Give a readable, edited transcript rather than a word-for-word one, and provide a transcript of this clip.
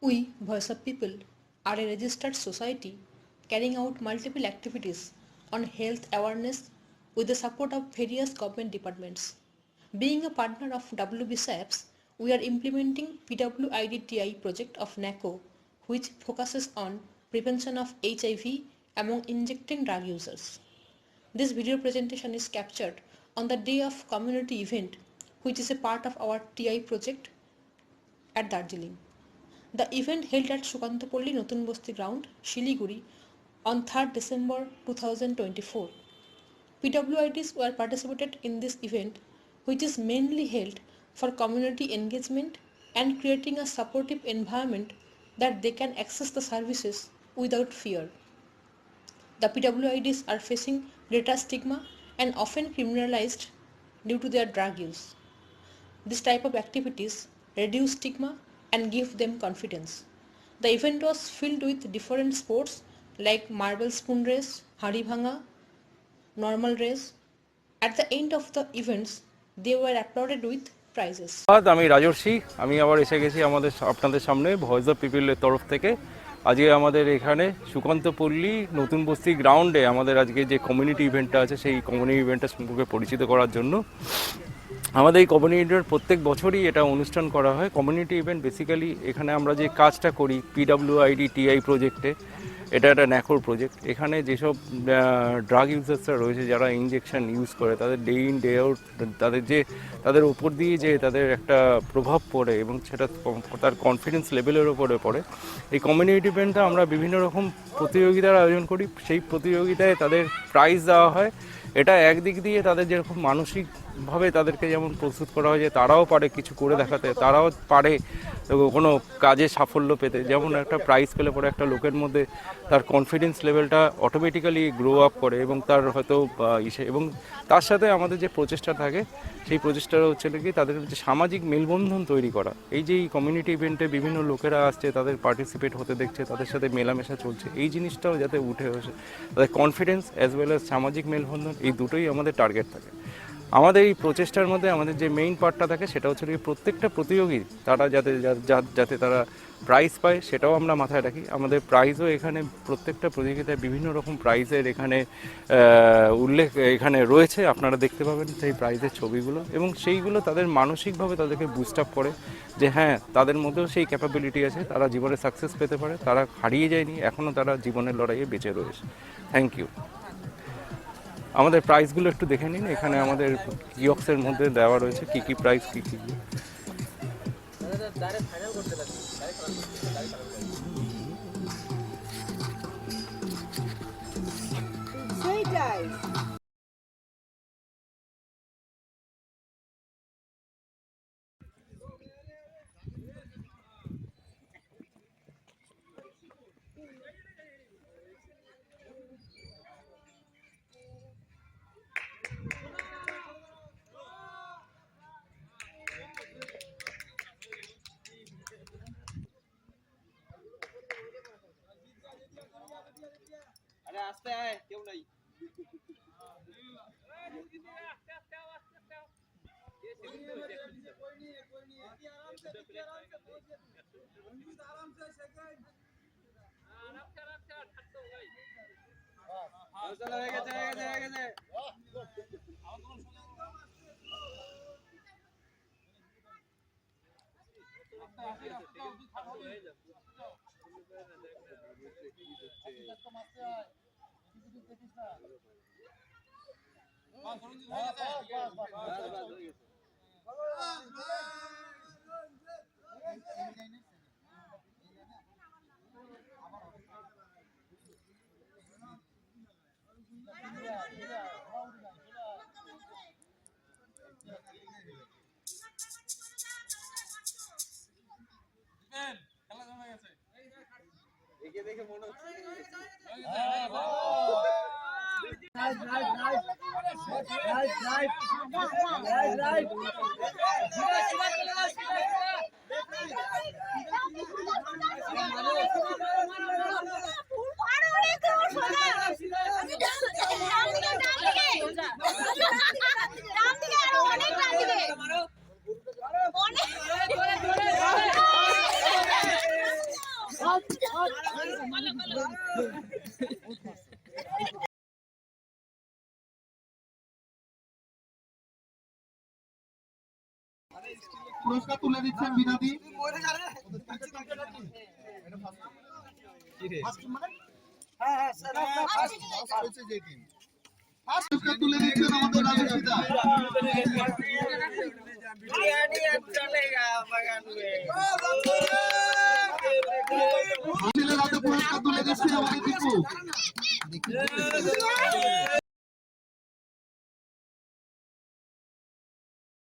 We, Voice of People, are a registered society carrying out multiple activities on health awareness with the support of various government departments. Being a partner of WBSAPS, we are implementing PWIDTI project of NACO, which focuses on prevention of HIV among injecting drug users. This video presentation is captured on the day of community event, which is a part of our TI project at Darjeeling. The event held at Shukantapalli Notun Bosti Ground, Shiliguri on 3rd December 2024. PWIDs were participated in this event, which is mainly held for community engagement and creating a supportive environment that they can access the services without fear. The PWIDs are facing greater stigma and often criminalized due to their drug use. This type of activities reduce stigma and give them confidence. The event was filled with different sports like marble spoon race, hari bhanga, normal race. At the end of the events, they were applauded with prizes. আমি রাজর্ষি, আমি আবার এসে গেছি আপনাদের সামনে voice of পিপলের তরফ থেকে। আজকে আমাদের এখানে সুকান্তপল্লী নতুন বস্তি গ্রাউন্ডে আমাদের আজকে যে কমিউনিটি ইভেন্টটা আছে সেই কমিউনিটি ইভেন্টটা সম্পর্কে পরিচিত করার জন্য আমাদের এই কমিউনিটি ইভেন্ট প্রত্যেক বছরই এটা অনুষ্ঠান করা হয়। কমিউনিটি ইভেন্ট বেসিক্যালি এখানে আমরা যে কাজটা করি PWIDTI প্রজেক্টে, এটা একটা ন্যাকোর প্রজেক্ট। এখানে যেসব ড্রাগ ইউজার্সরা রয়েছে যারা ইনজেকশন ইউজ করে তাদের ডে ইন ডে আউট তাদের উপর দিয়ে যে তাদের একটা প্রভাব পড়ে এবং সেটা তার কনফিডেন্স লেভেলের উপরে পড়ে। এই কমিউনিটি ইভেন্টটা আমরা বিভিন্ন রকম প্রতিযোগিতার আয়োজন করি, সেই প্রতিযোগিতায় তাদের প্রাইজ দেওয়া হয়। এটা একদিক দিয়ে তাদের যেরকম মানসিকভাবে তাদেরকে যেমন প্রস্তুত করা হয় যে তারাও পারে কিছু করে দেখাতে, তারাও পারে কোনো কাজে সাফল্য পেতে। যেমন একটা প্রাইজ পেলে পরে একটা লোকের মধ্যে তার কনফিডেন্স লেভেলটা অটোমেটিক্যালি গ্রো আপ করে এবং তার হয়তো এবং তার সাথে আমাদের যে প্রচেষ্টা থাকে সেই প্রচেষ্টাটা হচ্ছে কি তাদের যে সামাজিক মেলবন্ধন তৈরি করা। এই যে এই কমিউনিটি ইভেন্টে বিভিন্ন লোকেরা আসছে, তাদের পার্টিসিপেট হতে দেখছে, তাদের সাথে মেলামেশা চলছে, এই জিনিসটাও যাতে উঠে আসে, তাদের কনফিডেন্স অ্যাজ ওয়েল অ্যাজ সামাজিক মেলবন্ধন, এই দুটোই আমাদের টার্গেট থাকে। আমাদের এই প্রচেষ্টার মধ্যে আমাদের যে মেইন পার্টটা থাকে সেটা হচ্ছে কি প্রত্যেকটা প্রতিযোগী তারা যাতে তারা প্রাইজ পায় সেটাও আমরা মাথায় রাখি। আমাদের প্রাইজও এখানে প্রত্যেকটা প্রতিযোগিতায় বিভিন্ন রকম প্রাইজের এখানে উল্লেখ এখানে রয়েছে, আপনারা দেখতে পাবেন সেই প্রাইজের ছবিগুলো, এবং সেইগুলো তাদের মানসিকভাবে তাদেরকে বুস্ট আপ করে যে হ্যাঁ তাদের মধ্যেও সেই ক্যাপাবিলিটি আছে, তারা জীবনে সাকসেস পেতে পারে, তারা হারিয়ে যায়নি, এখনও তারা জীবনের লড়াইয়ে বেঁচে রয়েছে। Thank you. আমাদের প্রাইসগুলো একটু দেখে নিন, এখানে আমাদের কিয়ক্সের মধ্যে দেওয়া রয়েছে কী কী প্রাইস কী কী। আস্তে আয়, কেউ নাই। দেখে মনে হচ্ছে পুরস্কার তুলে দিচ্ছেন বিনাদি। পুরস্কার তুলে দিচ্ছেন আমাদের রাজস্বিতা। ছেলের হাতে পুরস্কার তুলে দিচ্ছেন আমাদের দীপু।